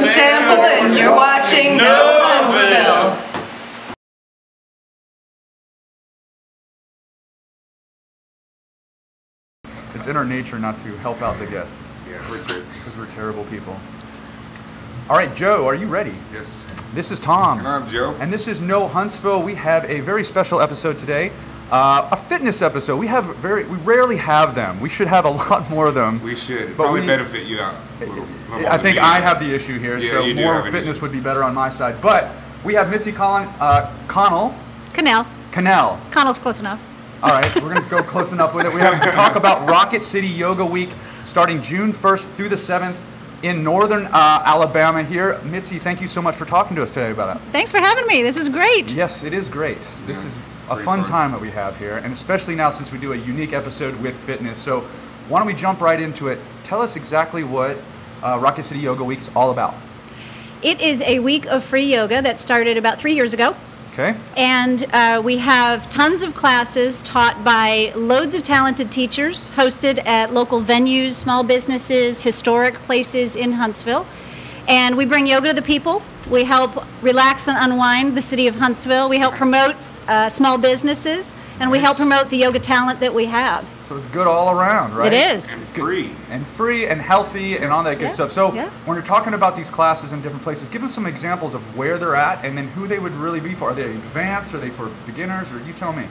one sample and you're watching No Huntsville. It's in our nature not to help out the guests. Yeah, we're jerks. Because we're terrible people. All right, Joe, are you ready? Yes. This is Tom. And I'm Joe. And this is No Huntsville. We have a very special episode today. A fitness episode. We rarely have them. We should have a lot more of them. We should. But Probably benefit you out. I think I have the issue here, Yeah, so you do more have an fitness issue. would be better on my side. But we have Mitzi Connell. Connell's close enough. All right, we're going to go close enough with it. We have to talk about Rocket City Yoga Week starting June 1st through the 7th in northern Alabama here. Mitzi, thank you so much for talking to us today about it. Thanks for having me. This is great. Yes, it is great. This is a fun time that we have here, and especially now since we do a unique episode with fitness. So why don't we jump right into it? Tell us exactly what Rocket City Yoga Week is all about. It is a week of free yoga that started about 3 years ago. Okay. And we have tons of classes taught by loads of talented teachers, hosted at local venues, small businesses, historic places in Huntsville. And we bring yoga to the people. We help relax and unwind the city of Huntsville. We help promote small businesses, and we help promote the yoga talent that we have. So it's good all around, right? It is. And free. And free and healthy and all that good stuff. So when you're talking about these classes in different places, give us some examples of where they're at and then who they would really be for. Are they advanced? Are they for beginners? Or you tell me.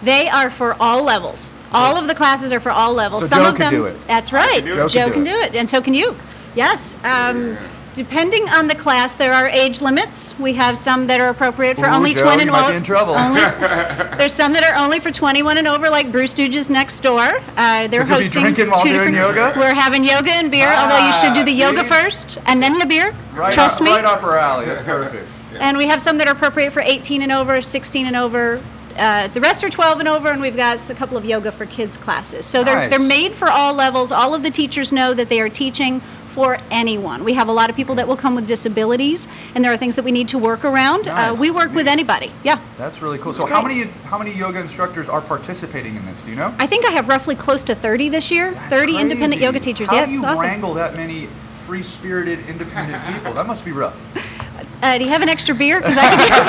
They are for all levels. All of the classes are for all levels. So Some Joe of them, can do it. That's right. Joe can do it, and so can you. Yes. Depending on the class, there are age limits. We have some that are appropriate for only Joe, 21 you and might be in trouble. There's some that are only for 21 and over, like Brew Stooges next door. They're Could you hosting be drinking while doing yoga? We're having yoga and beer, although you should do the yoga first and then the beer. Trust me. Right up our alley. That's perfect. And we have some that are appropriate for 18 and over, 16 and over. The rest are 12 and over, and we've got a couple of yoga for kids classes. So they're made for all levels. All of the teachers know that they are teaching for anyone. We have a lot of people that will come with disabilities, and there are things that we need to work around. We work with anybody. Yeah. That's really cool. So how many yoga instructors are participating in this? Do you know? I think I have roughly close to 30 this year. That's 30 crazy. independent yoga teachers. How Yeah, do you it's awesome. wrangle that many free-spirited, independent people? That must be rough. Do you have an extra beer? Because I could use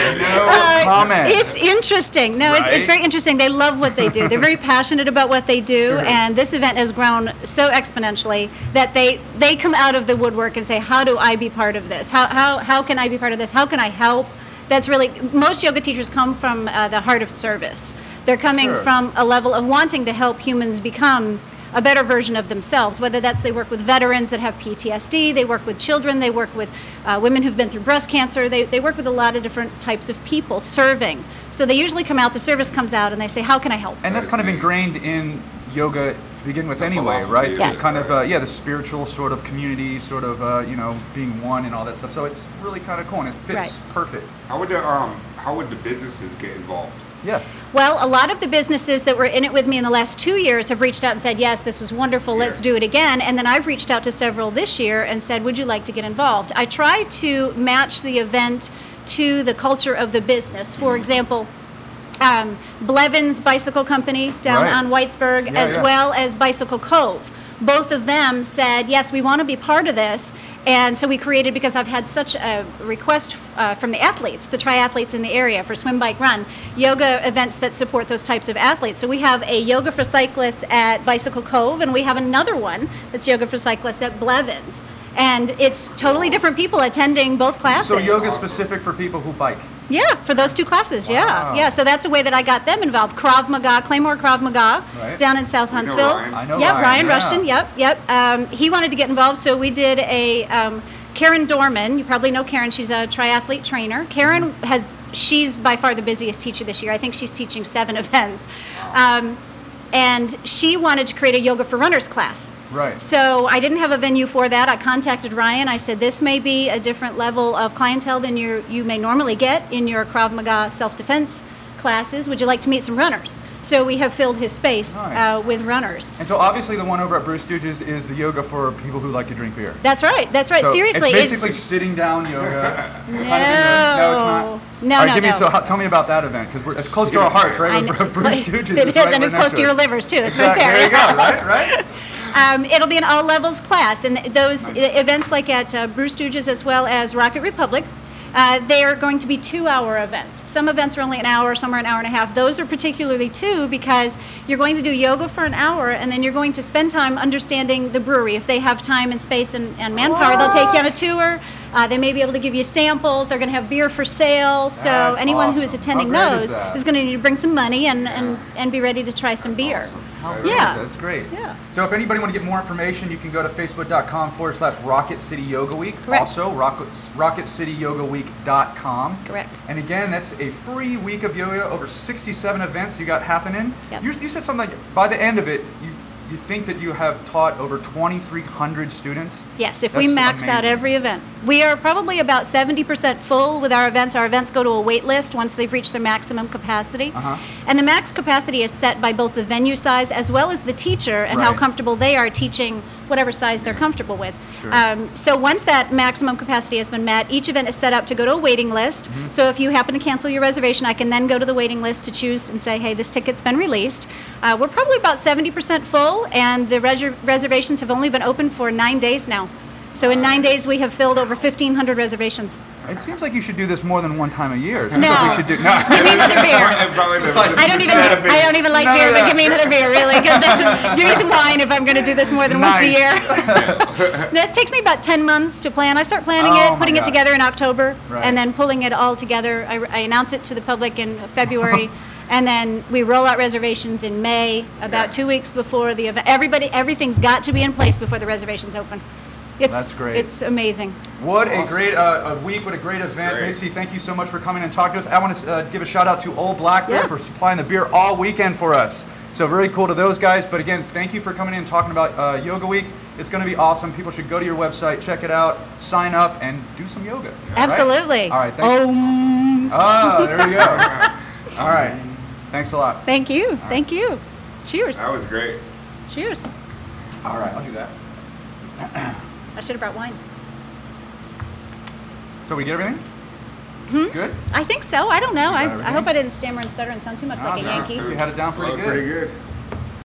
one. No comment. It's interesting. No, it's very interesting. They love what they do. They're very passionate about what they do, and this event has grown so exponentially that they come out of the woodwork and say, how do I be part of this? How can I be part of this? How can I help? That's really, most yoga teachers come from the heart of service. They're coming from a level of wanting to help humans become a better version of themselves, whether that's they work with veterans that have PTSD, they work with children, they work with women who've been through breast cancer, they work with a lot of different types of people serving. So they usually come out, the service comes out, and they say, how can I help? And that's kind of ingrained in yoga to begin with anyway, right? Yes. It's kind of, the spiritual sort of community, sort of, being one and all that stuff. So it's really kind of cool, and it fits perfect. How would the businesses get involved? Yeah. Well, a lot of the businesses that were in it with me in the last 2 years have reached out and said, yes, this was wonderful, let's do it again. And then I've reached out to several this year and said, would you like to get involved? I try to match the event to the culture of the business. For example, Blevins Bicycle Company down on Whitesburg, as well as Bicycle Cove. Both of them said, yes, we want to be part of this. And so we created, because I've had such a request from the athletes, the triathletes in the area for swim, bike, run, yoga events that support those types of athletes. So we have a yoga for cyclists at Bicycle Cove, and we have another one that's yoga for cyclists at Blevins. And it's totally different people attending both classes. So yoga specific for people who bike? Yeah, for those two classes, yeah. So that's a way that I got them involved. Krav Maga, Claymore Krav Maga, down in South Huntsville. I know Ryan Rushton, yep. He wanted to get involved, so we did a, Karen Dorman, you probably know Karen, she's a triathlete trainer. Karen she's by far the busiest teacher this year. I think she's teaching 7 events. And she wanted to create a yoga for runners class. Right. So I didn't have a venue for that. I contacted Ryan. I said, this may be a different level of clientele than you may normally get in your Krav Maga self-defense classes. Would you like to meet some runners? So we have filled his space with runners. And so obviously the one over at Brew Stooges is the yoga for people who like to drink beer. That's right. That's right. So seriously, it's basically sitting down yoga. No, no, it's not. No, All right, no. So tell me about that event, because it's close to our hearts, right? Brew Stooges. It is, and it's close to your livers too. It's right there. There you go. Right. It'll be an all levels class, and those events like at Brew Stooges as well as Rocket Republic, they are going to be 2-hour events. Some events are only an hour, some are an hour and a half. Those are particularly 2 because you're going to do yoga for an hour, and then you're going to spend time understanding the brewery. If they have time and space and manpower, they'll take you on a tour. They may be able to give you samples. They're going to have beer for sale. So That's anyone who is awesome. attending How great those is that? is going to need to bring some money and be ready to try some beer. Awesome. How great is Yeah. that? That's great. Yeah. So if anybody want to get more information, you can go to facebook.com/Rocket City Yoga Week. Correct. Also, RocketCityYogaWeek.com. Correct. And again, that's a free week of yoga, over 67 events you got happening. Yep. You said something like by the end of it, you think that you have taught over 2,300 students? Yes, if we That's max out amazing. every event. We are probably about 70% full with our events. Our events go to a wait list once they've reached their maximum capacity. Uh-huh. And the max capacity is set by both the venue size as well as the teacher and how Right. comfortable they are teaching whatever size they're comfortable with. Sure. So once that maximum capacity has been met, each event is set up to go to a waiting list. Mm-hmm. So if you happen to cancel your reservation, I can then go to the waiting list to choose and say, hey, this ticket's been released. We're probably about 70% full, and the reservations have only been open for 9 days now. So in 9 days, we have filled over 1,500 reservations. It seems like you should do this more than one time a year. It seems No. like we should do, no. Give me another beer. And probably the I don't even like None of beer, but that. give me another beer, really. Give me some wine if I'm going to do this more than once a Nice. year. This takes me about 10 months to plan. I start planning Oh, it, my putting it gosh. together in October, Right. and then pulling it all together. I announce it to the public in February, and then we roll out reservations in May, about 2 weeks before the event. Everything's got to be in place before the reservations open. That's great. It's amazing. What a Awesome. great a week, what a great event. great. Macy, thank you so much for coming and talking to us. I want to give a shout out to Old Black Bear Yeah. for supplying the beer all weekend for us. So very cool to those guys. But again, thank you for coming in and talking about Yoga Week. It's going to be awesome. People should go to your website, check it out, sign up, and do some yoga. All right? Absolutely. All right, thanks. Oh, there we go. All right. Thanks a lot. Thank you. Thank you. Cheers. That was great. Cheers. All right, I'll do that. I should have brought wine. So we get everything? Good? I think so. I don't know. You got I everything? hope I didn't stammer and stutter and sound too much like a No, Yankee. we had it down pretty Flowed good. pretty good.